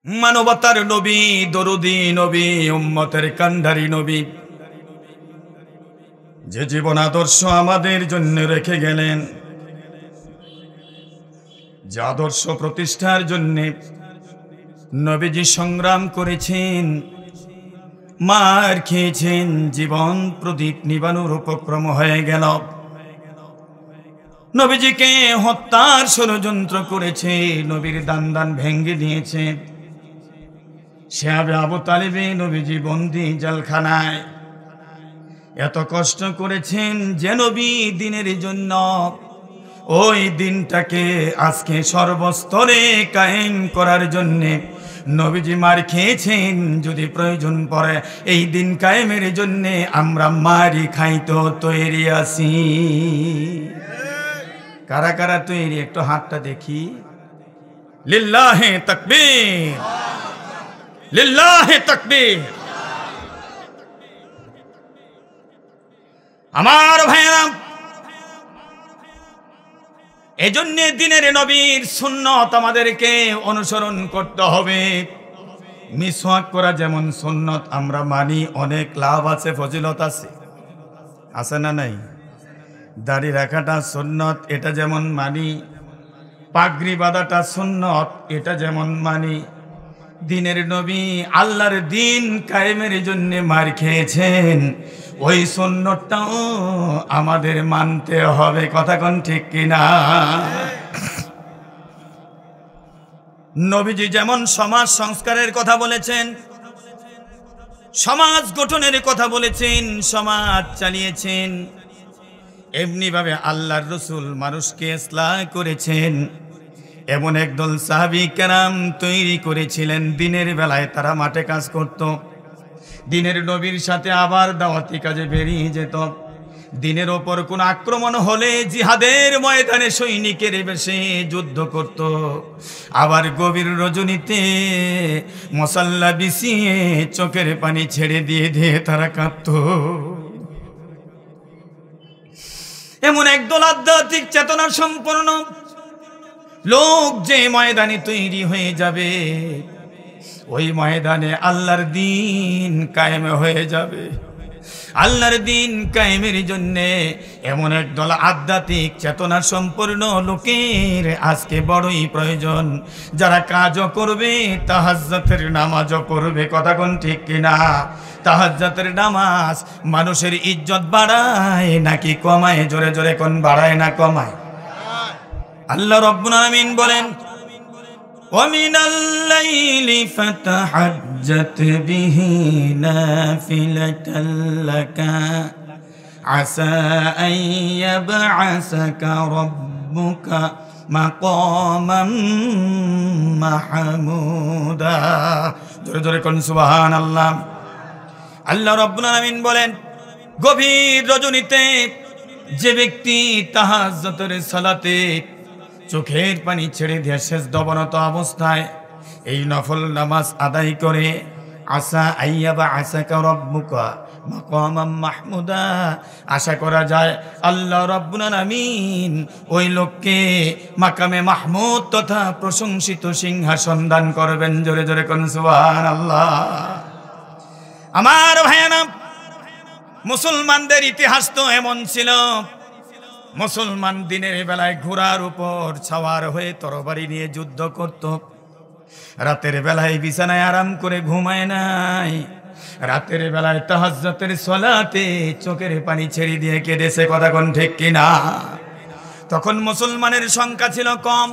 মানবতার নবী, দরুদী নবী, উম্মতের কান্ডারি নবী, যে জীবন আদর্শ আমাদের জন্য রেখে গেলেন, যে আদর্শ প্রতিষ্ঠার জন্য নবীজি সংগ্রাম করেছেন, মার খেয়েছেন, জীবন প্রদীপ নিবানোর উপক্রম হয়ে গেল। নবীজিকে হত্যার ষড়যন্ত্র করেছে, নবীর দান ভেঙ্গে দিয়েছে। সাহাবে আবু তালিবে নবীজি বন্দী জেলখানায় এত কষ্ট করেছেন যে নবী দিনের জন্য ওই দিনটাকে আজকে সর্বস্তরে কায়েম করার জন্যে নবীজি মার খেয়েছেন। যদি প্রয়োজন পড়ে এই দিন কায়েমের জন্যে আমরা মারি খাইতো তৈরি আছি। কারা কারা তৈরি একটু হাতটা দেখি। লিল্লাহে তাকবীর, লিল্লাহে তাকবীর। আমার ভাইরা, এজন্য দিনের নবীর সুন্নত আমাদেরকে অনুসরণ করতে হবে। মিসওয়াক করা যেমন সুন্নত আমরা মানি, অনেক লাভ আছে, ফজিলত আছে, আছে না নাই? দাড়ি রাখাটা সুন্নত, এটা যেমন মানি। পাগড়ি বাঁধাটা সুন্নত, এটা যেমন মানি। দিনের নবী আল্লাহর দিন কায়েমের জন্য মার খেয়েছেন, ওই সুন্নতটাও আমাদের মানতে হবে। কথা কোন ঠিক কিনা? নবীজি যেমন সমাজ সংস্কারের কথা বলেছেন, সমাজ গঠনের কথা বলেছেন, সমাজ চালিয়েছেন, এমনি ভাবে আল্লাহর রসুল মানুষকে ইসলাহ করেছেন। এমন একদল সাহাবী কেরাম তৈরি করেছিলেন, দিনের বেলায় তারা মাঠে কাজ করত, দিনের নবীর সাথে আবার দাওয়াতি কাজে বেরিয়ে যেত। দিনের ওপর কোন আক্রমণ হলে জিহাদের ময়দানে সৈনিকের বেশে যুদ্ধ করত। আবার গভীর রজনীতে মশাল্লা বিছিয়ে চোখের পানি ছেড়ে দিয়ে দিয়ে তারা কাঁদত। এমন একদল আধ্যাত্মিক চেতনা সম্পন্ন লোক যে ময়দানে তৈরি হয়ে যাবে, ওই ময়দানে আল্লাহর দিন কায়েম হয়ে যাবে। আল্লাহর দিন কায়েমের জন্যে এমন একদল আধ্যাত্মিক চেতনা সম্পন্ন লোকের আজকে বড়ই প্রয়োজন, যারা কাজও করবে, তাহাজ্জুদের নামাজও পড়বে। কথা কোন ঠিক কিনা? তাহাজ্জুদের নামাজ মানুষের ইজ্জত বাড়ায় নাকি কমায়? জোরে জোরে কোন বাড়ায় না কমায়? আল্লাহ রাব্বুল আলামিন বলেন, وَمِنَ اللَّيْلِ فَتَهَجَّتْ بِهِ نَافِلَةً لَكَ عَسَىٰ أَن يَبْعَثَكَ رَبُّكَ مَقَامًا মাহমুদা। জোরে জোরে কোন সুবহানাল্লাহ। আল্লাহ রাব্বুল আলামিন বলেন, গভীর রজনীতে যে ব্যক্তি তাহাজ্জুদের সালাতে চোখের পানি ছেড়ে দিয়ে সেজদাবনত অবস্থায় এই নফল নামাজ আদায় করে, আসা আইয়াবা আসাকা রব্বুকা মাকামাম মাহমুদা, আশা করা যায় আল্লাহ রাব্বুল আলামিন ওই লোককে মাকামে মাহমুদ তথা প্রশংসিত সিংহাসন দান করবেন। জোরে জোরে কোন সুবহানাল্লাহ। আমার ভাইয়ানা, মুসলমানদের ইতিহাস তো এমন ছিল, মুসলমান দিনের বেলায় ঘোড়ার উপর সওয়ার হয়ে তরবারি নিয়ে যুদ্ধ করত। রাতের বেলায় বিছানায় আরাম করে ঘুমায় নাই, রাতের বেলায় তাহাজ্জুদের সালাতে চোখের পানি ছেড়ে দিয়ে কেঁদেছে। কথা কোন ঠিক কিনা? তখন মুসলমানের সংখ্যা ছিল কম,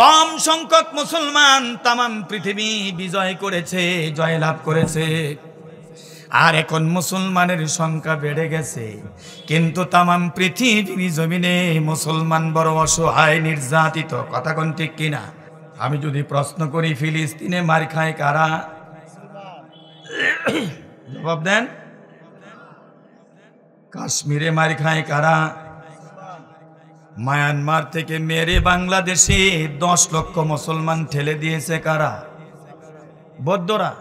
কম সংখ্যক মুসলমান তামাম পৃথিবী বিজয় করেছে, জয়লাভ করেছে। আর এখন মুসলমানের সংখ্যা বেড়ে গেছে, কিন্তু তামাম পৃথিবীর জমিনে মুসলমান বড় অসহায়, নির্যাতিত। কথা কোন ঠিক কিনা? আমি যদি প্রশ্ন করি, ফিলিস্তিনে মার খায় কারা? জবাব দেন। কাশ্মীরে মার খায় কারা? মায়ানমার থেকে মেরে বাংলাদেশে 10 লক্ষ মুসলমান ঠেলে দিয়েছে কারা? বৌদ্ধরা।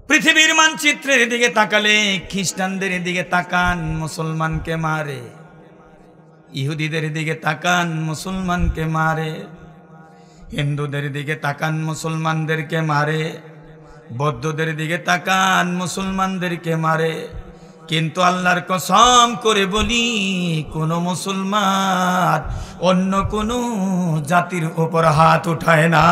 পৃথিবীর মানচিত্রের দিকে তাকালে খ্রিস্টানদের দিকে তাকান, মুসলমানকে মারে। ইহুদিদের দিকে তাকান, মুসলমানকে মারে। হিন্দুদের দিকে তাকান মুসলমানদেরকে মারে, বৌদ্ধদের দিকে তাকান মুসলমানদেরকে মারে। কিন্তু আল্লাহর কসম করে বলি, কোন মুসলমান অন্য কোন জাতির উপর হাত উঠায় না।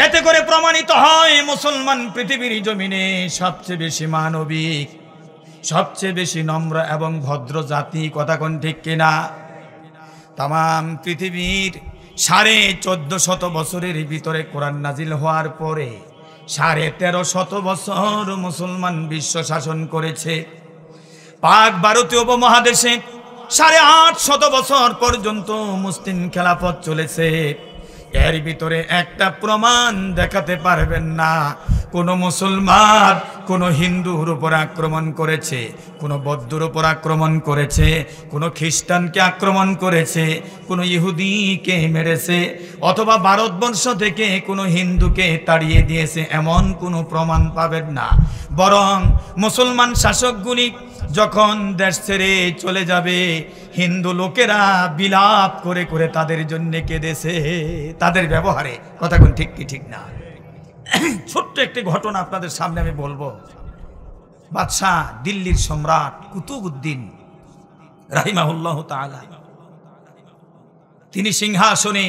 এতে করে প্রমাণিত হয় মুসলমান পৃথিবীর জমিনে সবচেয়ে বেশি মানবিক, সবচেয়ে বেশি নম্র এবং ভদ্র জাতি। কথা কোন ঠিক কিনা? তাম পৃথিবীর 1450 বছরের ভিতরে কোরআন নাজিল হওয়ার পরে 1350 বছর মুসলমান বিশ্ব শাসন করেছে। পাক ভারতীয় উপমহাদেশে 850 বছর পর্যন্ত মুসলিম খেলাফত চলেছে। এর ভিতরে একটা প্রমাণ দেখাতে পারবেন না কোন মুসলমান কোন হিন্দুর উপর আক্রমণ করেছে, কোন বৌদ্ধর উপর আক্রমণ করেছে, কোন খ্রিস্টানকে আক্রমণ করেছে, কোন ইহুদিকে মেরেছে, অথবা ভারতবর্ষ থেকে কোন হিন্দুকে তাড়িয়ে দিয়েছে, এমন কোনো প্রমাণ পাবেন না। বরং মুসলমান শাসকগুলি যখন দেশ ছেড়ে চলে যাবে, হিন্দু লোকেরা বিলাপ করে করে তাদের জন্য কেঁদেছে, তাদের ব্যবহারে। কথা কোন ঠিক কি ঠিক না? ছোট্ট একটি ঘটনা আপনাদের সামনে আমি বলবো। বাদশাহ দিল্লির সম্রাট কুতুবউদ্দিন রাহিমাহুল্লাহ তাআলা, তিনি সিংহাসনে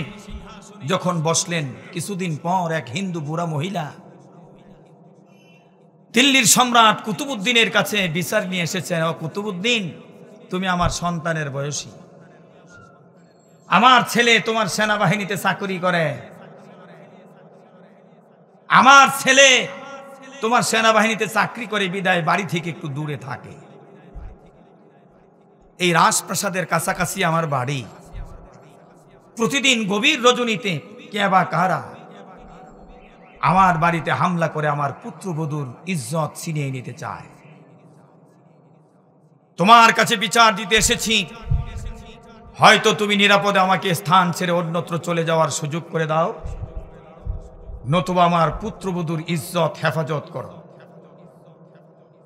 যখন বসলেন, কিছুদিন পর এক হিন্দু বুড়া মহিলা দিল্লির সম্রাট কুতুবউদ্দিনের কাছে বিচার নিয়ে এসেছেন। ও কুতুবউদ্দিন, তুমি আমার সন্তানের বয়সী, আমার ছেলে তোমার সেনাবাহিনীতে চাকরি করে, আমার ছেলে তোমার সেনাবাহিনীতে চাকরি করে বিদায় বাড়ি থেকে একটু দূরে থাকে। এই রাজপ্রাসাদের কাছাকাছি আমার বাড়ি। প্রতিদিন গভীর রজনীতে কে বা কারা আমার বাড়িতে হামলা করে আমার পুত্রবধূর ইজ্জত ছিনিয়ে নিতে চায়। তোমার কাছে বিচার দিতে এসেছি, হয়তো তুমি নিরাপদে আমাকে স্থান ছেড়ে অন্যত্র চলে যাওয়ার সুযোগ করে দাও, নতুবা আমার পুত্রবধূর ইজ্জত হেফাজত করো,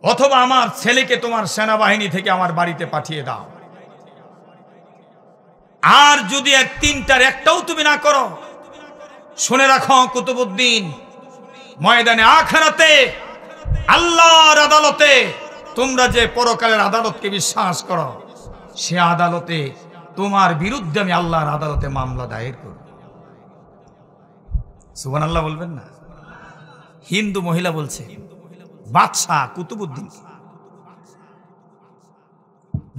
অথবা আমার ছেলেকে তোমার সেনাবাহিনী থেকে আমার বাড়িতে পাঠিয়ে দাও। আর যদি এক তিনটার একটাও তুমি না করো, শুনে রাখো কুতুবউদ্দিন, ময়দানে আখিরাতে আল্লাহর আদালতে, তোমরা যে পরকালের আদালতকে বিশ্বাস করো, সে আদালতে তোমার বিরুদ্ধে আমি আল্লাহর আদালতে মামলা দায়ের করব। সুবহানাল্লাহ বলবেন না? হিন্দু মহিলা বলছে বাদশাহ কুতুবউদ্দিন।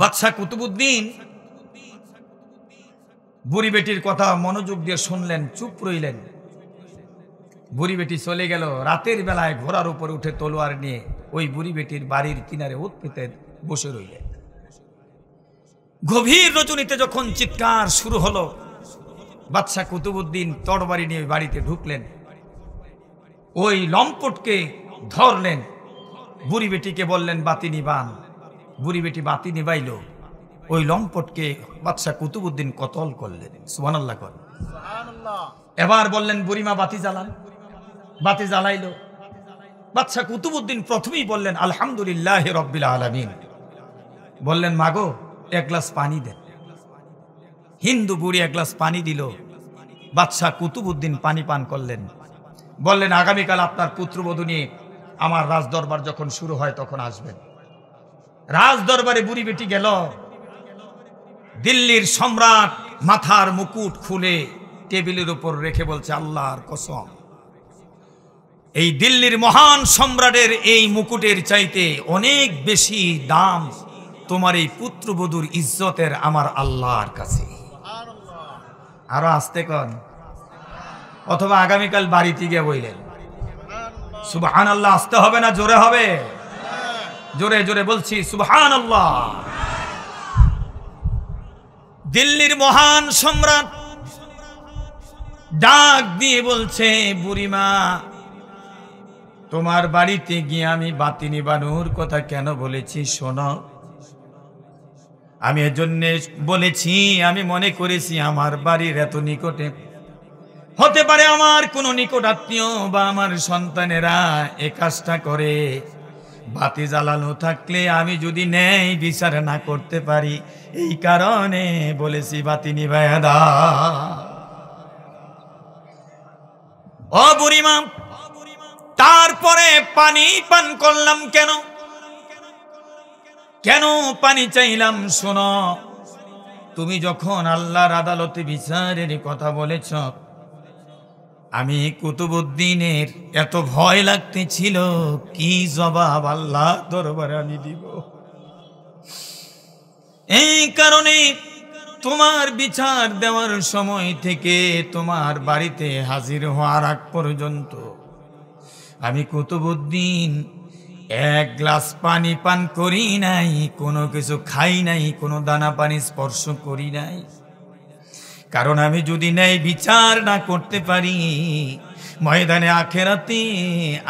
বাদশাহ কুতুবউদ্দিন বুড়ি বেটির কথা মনোযোগ দিয়ে শুনলেন, চুপ রইলেন। বুড়ি বেটি চলে গেল। রাতের বেলায় ঘোড়ার উপর উঠে তলোয়ার নিয়ে ওই বুড়ি বেটির বাড়ির কিনারে ওত পেতে বসে রইলেন। গভীর রজনীতে যখন চিৎকার শুরু হলো, বাদশাহ কুতুবউদ্দিন তরবারি নিয়ে বাড়িতে ঢুকলেন, ওই লম্পটকে ধরলেন, বুড়ি বেটিকে বললেন বাতি নিবান। বুড়ি বেটি বাতি নিবাইল, ওই লম্পটকে বাদশাহ কুতুবউদ্দিন কতল করলেন। সুবহানাল্লাহ কর। এবার বললেন বুড়িমা বাতি জ্বালান। বাতি জ্বালাইল। বাদশাহ কুতুবউদ্দিন প্রথমেই বললেন আলহামদুলিল্লাহ রাব্বিল আলামিন। বললেন মাগো, এক গ্লাস পানি দেন। হিন্দু বুড়ি এক গ্লাস পানি দিল। বাদশাহ কুতুবউদ্দিন পানি পান করলেন। বললেন আগামীকাল আপনার পুত্রবধূ নিয়ে আমার রাজদরবার যখন শুরু হয় তখন আসবেন। রাজদরবারে বুড়ি বেটি গেল। দিল্লির সম্রাট মাথার মুকুট খুলে টেবিলের উপর রেখে বলছে আল্লাহর কসম, এই দিল্লির মহান সম্রাটের এই মুকুটের চাইতে অনেক বেশি দাম তোমার এই পুত্রবধূর ইজ্জতের আমার আল্লাহর কাছে। আরো আসতে কন, অথবা আগামীকাল বাড়িতে গিয়ে বললেন সুবহানাল্লাহ। আসতে হবে না জোরে হবে? জোরে জোরে বলছি সুবহানাল্লাহ। দিল্লির মহান সম্রাট ডাক দিয়ে বলছে বুড়িমা, তোমার বাড়িতে গিয়ে আমি বাতি নিবানোর কথা কেন বলেছি শোনো। আমি এজন্য বলেছি, আমি মনে করেছি আমার বাড়ির এত নিকটে হতে পারে আমার কোনো নিকট আত্মীয় বা আমার সন্তানেরা এ কাজটা করে। বাতি জ্বালানো থাকলে আমি যদি ন্যায় বিচার না করতে পারি, এই কারণে বলেছি বাতি নিভাইয়া দাও। ও বুড়িমা, তারপরে পানি পান করলাম কেন? কেন পানি চাইলাম? শোনো, তুমি যখন আল্লাহর আদালতে বিচারের কথা বলেছ, আমি কুতুবউদ্দিনের এত ভয় লাগতেছিল, কি জবাব আল্লাহ দরবারে আমি দিব। এই কারণে তোমার বিচার দেওয়ার সময় থেকে তোমার বাড়িতে হাজির হওয়ার আগ পর্যন্ত আমি কুতুবউদ্দিন এক গ্লাস পানি পান করি নাই, কোনো কিছু খাই নাই, কোনো দানা পানি স্পর্শ করি নাই। কারণ আমি যদি ন্যায় বিচার না করতে পারি, ময়দানে আখেরাতে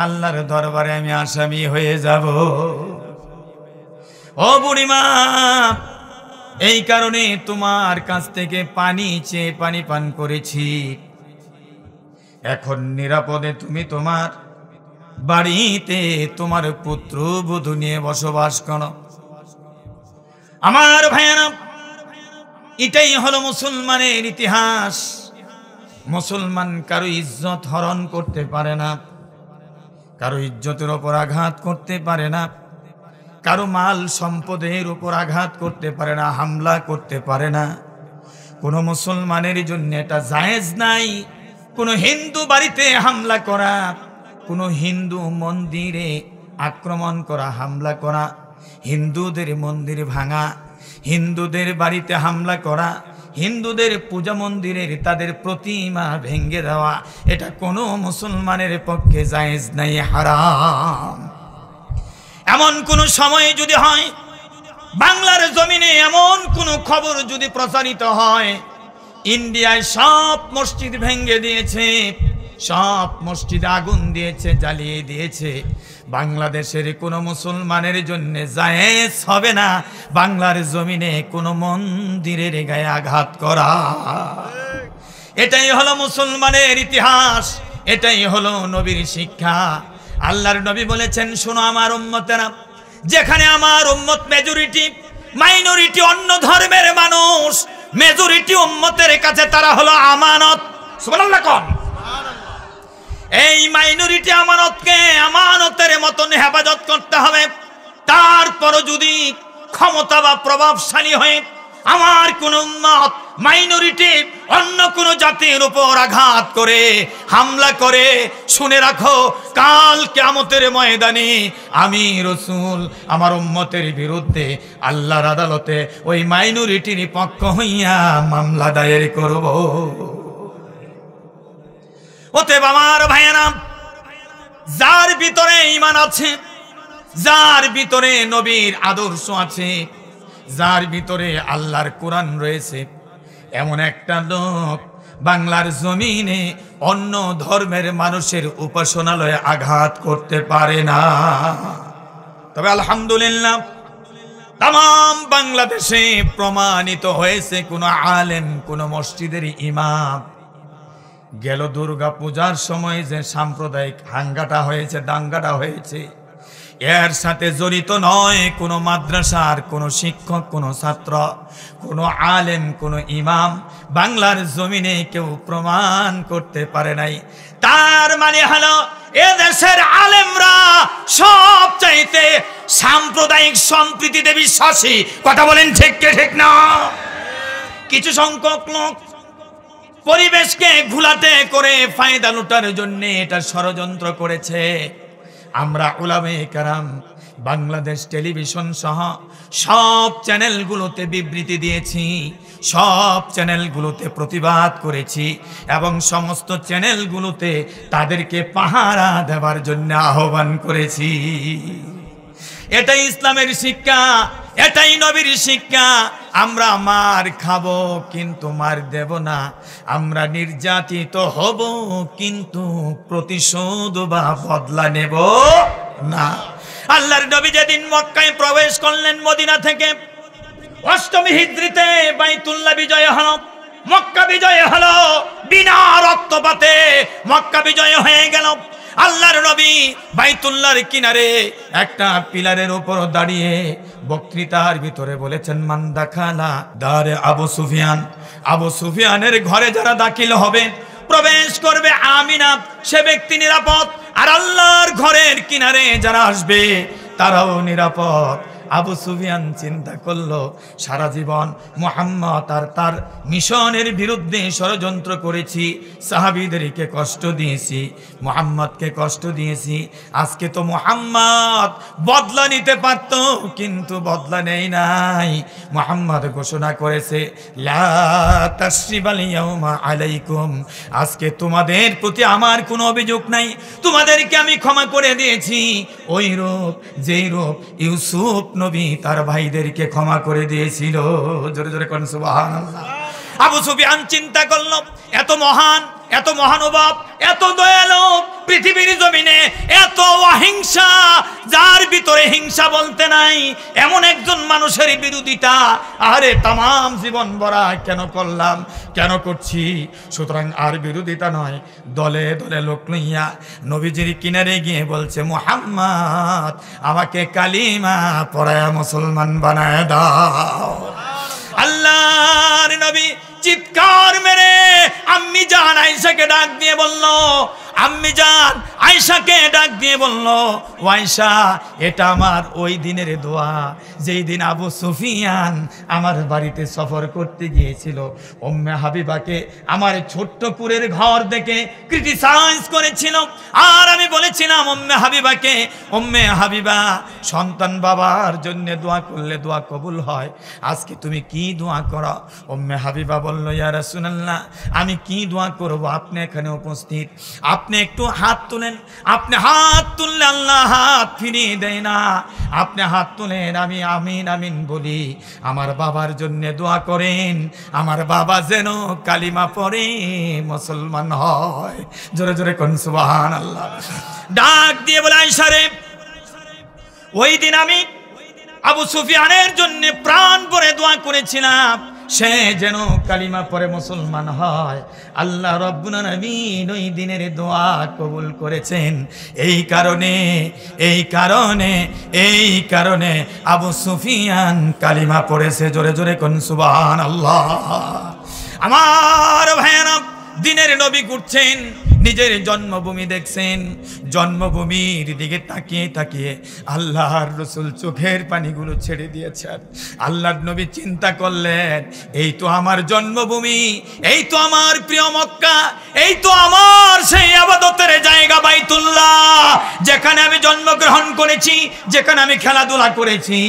আল্লাহর দরবারে আমি আসামি হয়ে যাব। ও বুড়িমা, এই কারণে তোমার কাছ থেকে পানি চেয়ে পানি পান করেছি। এখন নিরাপদে তুমি তোমার বাড়িতে তোমার পুত্র বধূ নিয়ে বসবাস করো। আমার ভাইয়েরা, এটাই হলো মুসলমানের ইতিহাস। মুসলমান কারো ইজ্জত হরণ করতে পারে না, কারো ইজ্জতের উপর আঘাত করতে পারে না, কারো মাল সম্পদের উপর আঘাত করতে পারে না, হামলা করতে পারে না। কোনো মুসলমানের জন্য এটা জায়েজ নাই কোনো হিন্দু বাড়িতে হামলা করা, কোনো হিন্দু মন্দিরে আক্রমণ করা, হামলা করা, হিন্দুদের মন্দির ভাঙা, হিন্দুদের বাড়িতে হামলা করা, হিন্দুদের পূজা মন্দিরের তাদের প্রতিমা ভেঙে দেওয়া, এটা কোনো মুসলমানের পক্ষে জায়েজ নাই, হারাম। এমন কোন সময় যদি হয়, বাংলার জমিনে এমন কোন খবর যদি প্রচারিত হয়, ইন্ডিয়ায় সব মসজিদ ভেঙে দিয়েছে, সব মসজিদে আগুন দিয়েছে, জ্বালিয়ে দিয়েছে, বাংলাদেশের কোনো মুসলমানের জন্য জায়েজ হবে না বাংলার জমিনে কোনো মন্দিরের গায়ে আঘাত করা। এটাই হলো মুসলমানের ইতিহাস, এটাই হলো নবীর শিক্ষা। আল্লাহর নবী বলেছেন, শোনো আমার উম্মতেরা, যেখানে আমার উম্মত মেজরিটি, মাইনরিটি অন্য ধর্মের মানুষ, মেজরিটি উম্মতের কাছে তারা হলো আমানত। সুবহানাল্লাহ কোন? এই মাইনরিটি আমানতকে আমানতের মতন হেফাজত করতে হবে। তারপরও যদি ক্ষমতা বা প্রভাবশালী হয়ে আমার কোন উম্মত মাইনরিটি অন্য কোন জাতির উপর আঘাত করে, হামলা করে, শুনে রাখো, কাল কিয়ামতের ময়দানে আমি রাসূল আমার উম্মতের বিরুদ্ধে আল্লাহর আদালতে ওই মাইনরিটির পক্ষ হইয়া মামলা দায়ের করব। অতএব আমার ভাইয়েরা, যার ভিতরে ঈমান আছে, যার ভিতরে নবীর আদর্শ আছে, যার ভিতরে আল্লাহর কোরআন রয়েছে, এমন একটা লোক বাংলার জমিনে অন্য ধর্মের মানুষের উপাসনালয়ে আঘাত করতে পারে না। তবে আলহামদুলিল্লাহ, তাম বাংলাদেশে প্রমাণিত হয়েছে, কোন আলেম, কোন মসজিদের ইমাম গেল দুর্গা পূজার সময় যে সাম্প্রদায়িক হাঙ্গাটা হয়েছে, দাঙ্গাটা হয়েছে, এর সাথে জড়িত নয় কোনো মাদ্রাসার কোনো শিক্ষক, কোনো ছাত্র, কোনো আলেম, কোনো ইমাম বাংলার জমিনে কেউ প্রমাণ করতে পারে নাই। তার মানে হলো এ দেশের আলেমরা সব চাইতে সাম্প্রদায়িক সম্প্রীতিতে বিশ্বাসী। কথা বলেন ঠিক কে ঠিক না? কিছু সংখ্যক লোক পরিবেশকে ঘোলাটে করে ফায়দা লুটার জন্য এটা ষড়যন্ত্র করেছে। আমরা উলামায়ে কেরাম বাংলাদেশ টেলিভিশন সহ সব চ্যানেলগুলোতে বিবৃতি দিয়েছি, সব চ্যানেলগুলোতে প্রতিবাদ করেছি এবং সমস্ত চ্যানেলগুলোতে তাদেরকে পাহারা দেওয়ার জন্য আহ্বান করেছি। এটাই ইসলামের শিক্ষা, এটাই নবীর শিক্ষা। আমরা মার খাবো কিন্তু মার দেব না, আমরা নির্যাতিত হব কিন্তু প্রতিশোধ বা বদলা নেব না। আল্লাহর নবী যেদিন মক্কায় প্রবেশ করলেন মদিনা থেকে, অষ্টমী হিজরিতে বাইতুল্লাহ বিজয় হলো, মক্কা বিজয় হলো, বিনা রক্তপাতে মক্কা বিজয় হয়ে গেল। আল্লাহর নবী বাইতুল্লাহর কিনারে একটা পিলারের উপর দাঁড়িয়ে বক্তৃতার ভিতরে বলেছেন, মান দাখালা দারে আবু সুফিয়ান, আবু সুফিয়ানের ঘরে যারা দাখিল হবে প্রবেশ করবে আমিনা, সে ব্যক্তি নিরাপদ। আর আল্লাহর ঘরের কিনারে যারা আসবে তারাও নিরাপদ। আবু সুফিয়ান চিন্তা করলো, সারা জীবন মুহাম্মদ আর তার মিশনের বিরুদ্ধে ষড়যন্ত্র করেছি, সাহাবীদেরকে কষ্ট দিয়েছি, মুহাম্মদকে কষ্ট দিয়েছি। আজকে তো মুহাম্মদ বদলা নিতে পারত, কিন্তু বদলা নেই নাই। মুহাম্মদ ঘোষণা করেছে, লা তাসরিবাল ইয়াউমা আলাইকুম, আজকে তোমাদের প্রতি আমার কোনো অভিযোগ নাই, তোমাদেরকে আমি ক্ষমা করে দিয়েছি। ওই রূপ যেই রূপ ইউসুফ নবী তার ভাইদেরকে ক্ষমা করে দিয়েছিল। জোরে জোরে কোন সুবহানাল্লাহ। আবু সুফিয়ান চিন্তা করল, এত মহান, এত মহানুভব, এত দয়ালু পৃথিবীর জমিনে, এত অহিংসা, যার ভিতরে হিংসা বলতে নাই, এমন একজন মানুষের বিরোধিতা আরে তামাম জীবন ভরা কেন করলাম, কেন করছি? সুতরাং আর বিরোধিতা নয়, দলে দলে লোক লইয়া নবীজির কিনারে গিয়ে বলছে, মুহাম্মদ আমাকে কালিমা পড়ায়া মুসলমান বানায় দাও। আল্লাহর নবী চিৎকার মেরে আম্মি জান আয়েশাকে ডাক দিয়ে বলল, আম্মি জান আয়েশাকে ডাক দিয়ে বলল, ও আয়েশা, এটা আমার ওই দিনের দোয়া যেই দিন আবু সুফিয়ান আমার বাড়িতে সফর করতে গিয়েছিল। উম্মে হাবিবাকে আমার ছোট্ট কুরের ঘর দেখে ক্রিটিসাইজ করেছিল, আর আমি বলেছিলাম উম্মে হাবিবাকে, উম্মে হাবিবা সন্তান বাবার জন্য দোয়া করলে দোয়া কবুল হয়, আজকে তুমি কি দোয়া করো? উম্মে হাবিবা বলল, ইয়া রাসূলুল্লাহ, আমি কি দোয়া করব? আপনি এখানে উপস্থিত, আপনি একটু হাত তুলেন। আপনি হাত তুললে আল্লাহ হাত ফিরিয়ে দেয় না, আপনি হাত তুলেন, আমি আমিন আমিন বলি, আমার বাবার জন্য দোয়া করেন, আমার বাবা যেন কালিমা পড়ে মুসলমান হয়। জোরে জোরে কোন সুবহানাল্লাহ। ডাক দিয়ে বলে, আয়েশা রে, ওই দিন আমি আবু সুফিয়ানের জন্য প্রাণ ভরে দোয়া করেছিলাম, সে যেন কালিমা পড়ে মুসলমান হয়। আল্লাহ রাব্বুল আলামিন ওই দিনের দোয়া কবুল করেছেন। এই কারণে আবু সুফিয়ান কালিমা পড়েছে। জোরে জোরে কোন সুবহানাল্লাহ। আমার ভাইয়েরা, দিনের নবী ঘুরছেন, নিজের জন্মভূমি দেখছেন, জন্মভূমির দিকে তাকিয়ে তাকিয়ে আল্লাহর রাসূল চোখের পানিগুলো ছেড়ে দিয়েছেন। আল্লাহর নবী চিন্তা করলেন, এই তো আমার জন্মভূমি, এই তো আমার প্রিয় মক্কা, এই তো আমার সেই ইবাদতের জায়গা বাইতুল্লাহ, যেখানে আমি জন্মগ্রহণ করেছি, যেখানে আমি খেলাধুলা করেছি।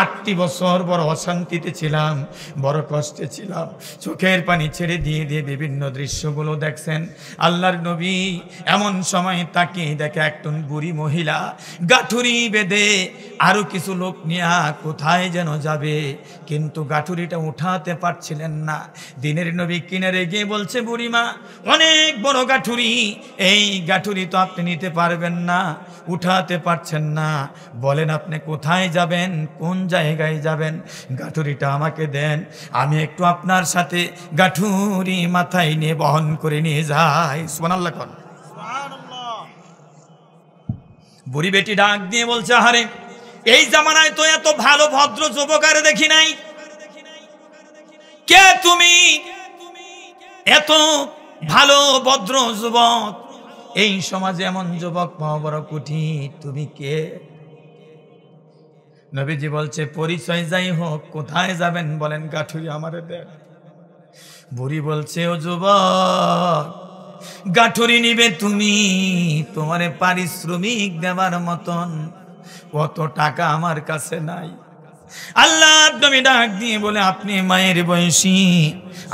8টি বছর বড় অশান্তিতে ছিলাম, বড় কষ্টে ছিলাম, চোখের পানি ছেড়ে দিয়ে দিয়ে বিভিন্ন দৃশ্যগুলো দেখছেন। আল্লাহর নবী এমন সময় তাকিয়ে দেখে একজন বুড়ি মহিলা গাঠুরি বেঁধে আরো কিছু লোক নিয়ে কোথায় যেন যাবে, কিন্তু গাঠুরিটা উঠাতে পারছিলেন না। দিনের নবী কিনারে গিয়ে বলছে, বুড়িমা, অনেক বড় গাঠুরি, এই গাঠুরি তো আপনি নিতে পারবেন না, উঠাতে পারছেন না, বলেন আপনি কোথায় যাবেন, কোন জায়গায় যাবেন? গাঠুরিটা আমাকে দেন, আমি একটু আপনার সাথে গাঠুরি মাথায় নিয়ে বহন করে নিয়ে যাই। সুবহানাল্লাহ। বুড়ি বেটি ডাক দিয়ে বলছে, আরে এই জামানায় তো এত ভালো ভদ্র যুবক আর দেখি নাই, কে তুমি? এত ভালো ভদ্র যুবক, এই সমাজে এমন যুবক পাওয়া বড় কঠিন, তুমি কে? নবীজি বলছে, পরিচয় যাই হোক, কোথায় যাবেন বলেন? গাঠুরি আমারে দেন। বুড়ি বলছে, ও যুবক, গাঠুরি নিবে তুমি, তোমারে পারিশ্রমিক দেবার মতন কত টাকা আমার কাছে নাই। আল্লাহর নবী ডাক দিয়ে বলে, আপনি মায়ের বয়সী,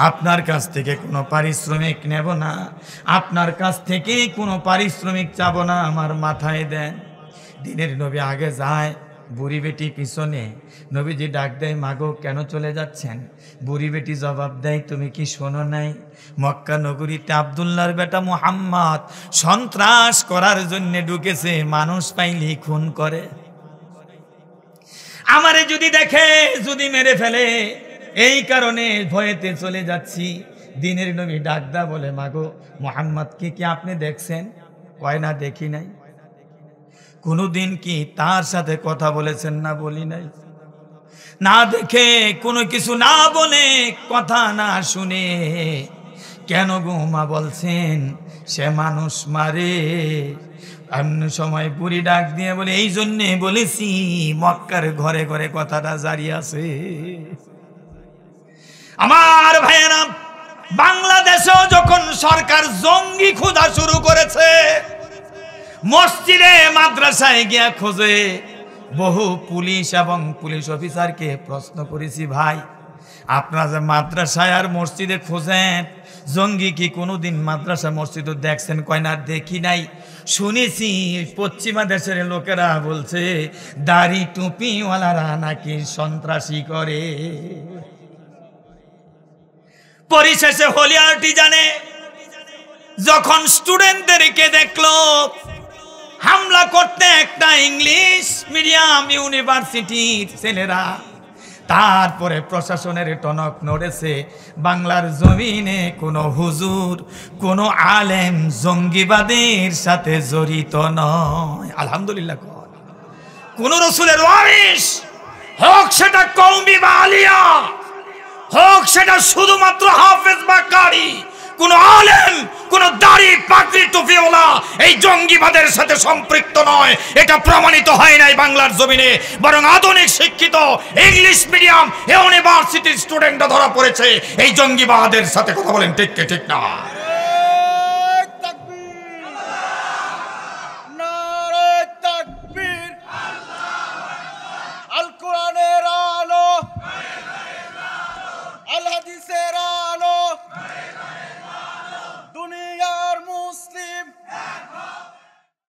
আপনার কাছ থেকে কোনো পারিশ্রমিক নেব না, আপনার কাছ থেকে কোনো পারিশ্রমিক চাবো না, আমার মাথায় দেন। দিনের নবী আগে যায়, বুড়ি বেটি পিছনে। নবীজি ডাক দেয়, মাগো কেন চলে যাচ্ছেন? বুড়ি বেটি জবাব দেয়, তুমি কি শোনো নাই, মক্কা নগরীতে আব্দুল্লাহর বেটা মুহাম্মদ সন্ত্রাস করার জন্য ঢুকেছে, মানুষ পাইলে খুন করে, আমারে যদি দেখে যদি মেরে ফেলে, এই কারণে ভয়েতে চলে যাচ্ছি। দিনের নবী ডাকদা বলে, মাগো মুহাম্মদকে কি আপনি দেখছেন? কয় না, দেখি নাই। কোনোদিন কি তার সাথে কথা বলেছেন? না, বলি নাই। না দেখে, কোনো কিছু না বলে, কথা না শুনে কেন গো মা বলছেন সে মানুষ মারে? এমন সময় বুড়ি ডাক দিয়ে বলে, এই জন্যে বলেছি মক্কার ঘরে ঘরে কথাটা জারি আছে। আমার ভাইয়েরা, বাংলাদেশেও যখন সরকার জঙ্গি খোঁজা শুরু করেছে, মসজিদে মাদ্রাসায় গিয়া খোঁজে, বহু পুলিশ এবং পুলিশ অফিসারকে প্রশ্ন করেছি, ভাই আপনারা যে মাদ্রাসায় আর মসজিদে খোঁজেন, জঙ্গি কি কোনোদিন মাদ্রাসা মসজিদে দেখছেন? কয় না, দেখি নাই। শুনেছি পশ্চিমা দেশের লোকেরা বলছে দাড়ি টুপিওয়ালারা নাকি সন্ত্রাসী করে। পরিশেষে হলিয়ারটি জানে, যখন স্টুডেন্টদেরকে দেখলো হামলা করতে একটা ইংলিশ মিডিয়াম ইউনিভার্সিটির ছেলেরা, তারপরে প্রশাসনের টনক নড়েছে। বাংলার জমিনে কোনো হুজুর, কোনো আলেম জঙ্গিবাদের সাথে জড়িত নয়। আলহামদুলিল্লাহ। কোন রসুলের ওয়ারিস হোক সেটা কওমি বা আলিয়া, হোক সেটা শুধুমাত্র হাফেজ বা কারি, কোন আলেম, কোন দাড়ি পাগড়ি টুপিওয়ালা এই জঙ্গিবাদের সাথে সম্পৃক্ত নয়। এটা প্রমাণিত হয় নাই বাংলার জমিনে, বরং আধুনিক শিক্ষিত ইংলিশ মিডিয়াম ইউনিভার্সিটির স্টুডেন্টরা ধরা পড়েছে এই জঙ্গিবাদের সাথে। কথা বলেন ঠিক কি ঠিক না?